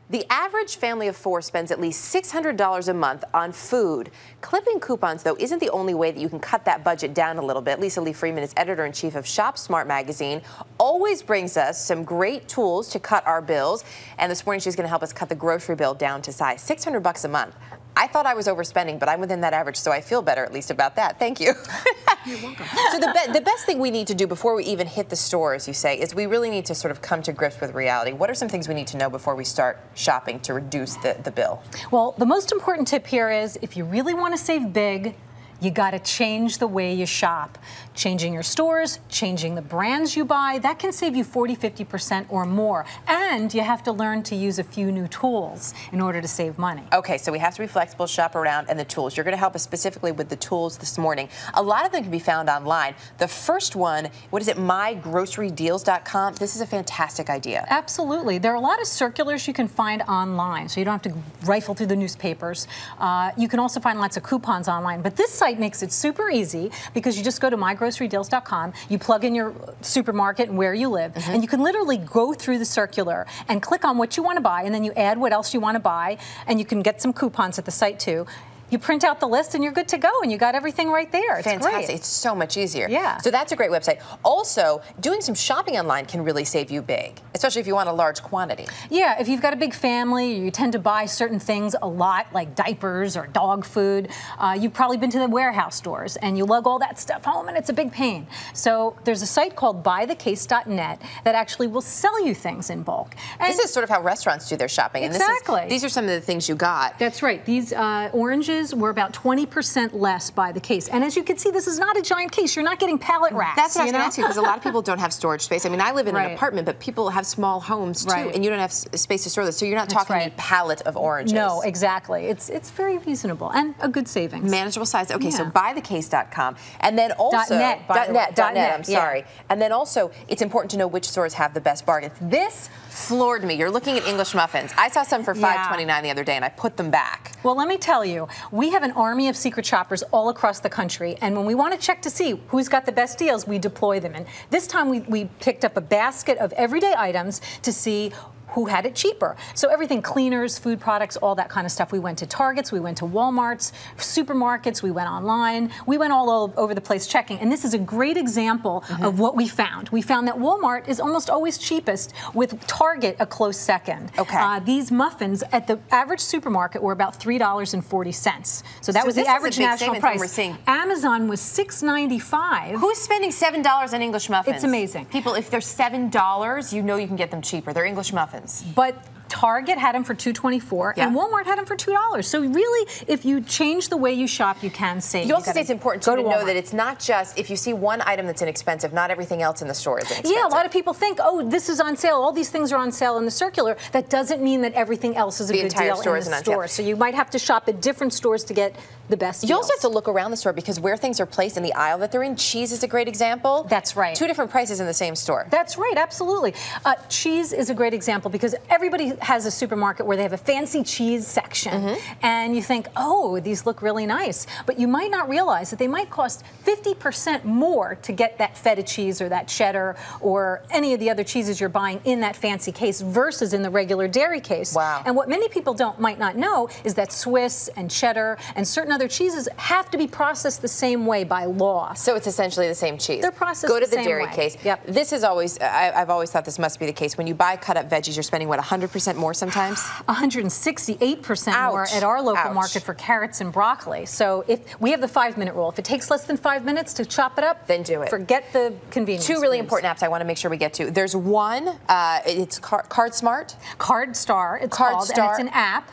The average family of 4 spends at least $600 a month on food. Clipping coupons, though, isn't the only way that you can cut that budget down a little bit. Lisa Lee Freeman is editor-in-chief of Shop Smart magazine, always brings us some great tools to cut our bills. And this morning she's going to help us cut the grocery bill down to size. $600 a month. I thought I was overspending, but I'm within that average, so I feel better at least about that. Thank you. You're welcome. So the best thing we need to do before we even hit the store, as you say, is we really need to sort of come to grips with reality. What are some things we need to know before we start shopping to reduce the bill? Well, the most important tip here is if you really want to save big, you got to change the way you shop. Changing your stores, changing the brands you buy, that can save you 40–50% or more. And you have to learn to use a few new tools in order to save money. Okay, so we have to be flexible, shop around, and the tools. You're going to help us specifically with the tools this morning. A lot of them can be found online. The first one, what is it, mygrocerydeals.com? This is a fantastic idea. Absolutely. There are a lot of circulars you can find online, so you don't have to rifle through the newspapers. You can also find lots of coupons online, but this site makes it super easy because you just go to mygrocerydeals.com, you plug in your supermarket and where you live, and you can literally go through the circular and click on what you want to buy, and then you add what else you want to buy, and you can get some coupons at the site too. You print out the list and you're good to go, and you got everything right there. It's fantastic. Great. It's so much easier. Yeah. So that's a great website. Also, doing some shopping online can really save you big, especially if you want a large quantity. Yeah, if you've got a big family, you tend to buy certain things a lot, like diapers or dog food. You've probably been to the warehouse stores and you lug all that stuff home and it's a big pain. So there's a site called buythecase.net that actually will sell you things in bulk. And this is sort of how restaurants do their shopping. And exactly. These are some of the things you got. That's right. These oranges were about 20% less by the case. And as you can see, this is not a giant case. You're not getting pallet racks. That's what I was going to ask you, because a lot of people don't have storage space. I mean, I live in an apartment, but people have small homes too, and you don't have space to store this. So you're not talking a pallet of oranges. No, exactly. It's very reasonable and a good savings. Manageable size. Okay, so buythecase.com. And then also .net, I'm sorry. And then also, it's important to know which stores have the best bargains. This floored me. You're looking at English muffins. I saw some for $5.29 the other day, and I put them back. Well, let me tell you, we have an army of secret shoppers all across the country, and when we want to check to see who's got the best deals, we deploy them. And this time we picked up a basket of everyday items to see who had it cheaper. So everything, cleaners, food products, all that kind of stuff. We went to Targets, we went to Walmarts, supermarkets, we went online. We went all over the place checking. And this is a great example of what we found. We found that Walmart is almost always cheapest, with Target a close second. Okay. These muffins at the average supermarket were about $3.40. So that was the average national price. We're seeing. Amazon was $6.95. Who's spending $7 on English muffins? It's amazing. People, if they're $7, you know you can get them cheaper. They're English muffins. But Target had them for $2.24, and Walmart had them for $2. So really, if you change the way you shop, you can save. You also say it's important to know that it's not just, if you see one item that's inexpensive, not everything else in the store is inexpensive. Yeah, a lot of people think, oh, this is on sale. All these things are on sale in the circular. That doesn't mean that everything else is a good deal in the store. So you might have to shop at different stores to get the best deals. You also have to look around the store, because where things are placed in the aisle that they're in, cheese is a great example. That's right. 2 different prices in the same store. That's right, absolutely. Cheese is a great example, because everybody has a supermarket where they have a fancy cheese section, and you think, oh, these look really nice. But you might not realize that they might cost 50% more to get that feta cheese or that cheddar or any of the other cheeses you're buying in that fancy case versus in the regular dairy case. Wow. And what many people might not know is that Swiss and cheddar and certain other cheeses have to be processed the same way by law. So it's essentially the same cheese. They're processed Go to the the same dairy way. case. Yep. This is always, I've always thought this must be the case. When you buy cut up veggies, you're spending, what, 100% more sometimes? 168% more at our local market for carrots and broccoli. So if we have the 5-minute rule, if it takes less than 5 minutes to chop it up, then do it. Forget the convenience. 2 really important apps I want to make sure we get to. There's one, it's CardSmart. CardStar, it's called, and it's an app.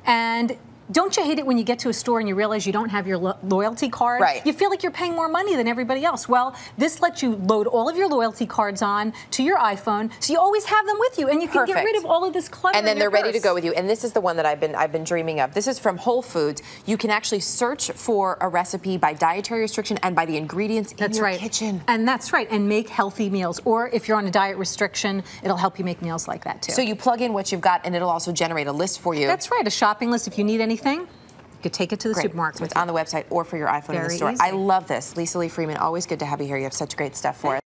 And don't you hate it when you get to a store and you realize you don't have your loyalty card? Right. You feel like you're paying more money than everybody else. Well, this lets you load all of your loyalty cards on to your iPhone, so you always have them with you, and you can get rid of all of this clutter. And then they're ready to go with you. And this is the one that I've been dreaming of. This is from Whole Foods. You can actually search for a recipe by dietary restriction and by the ingredients in your kitchen. And that's right. And make healthy meals. Or if you're on a diet restriction, it'll help you make meals like that too. So you plug in what you've got, and it'll also generate a list for you. That's right. A shopping list. If you need anything, you could take it to the supermarket. So it's on the website or for your iPhone in the store. Easy. I love this. Lisa Lee Freeman, always good to have you here. You have such great stuff for us.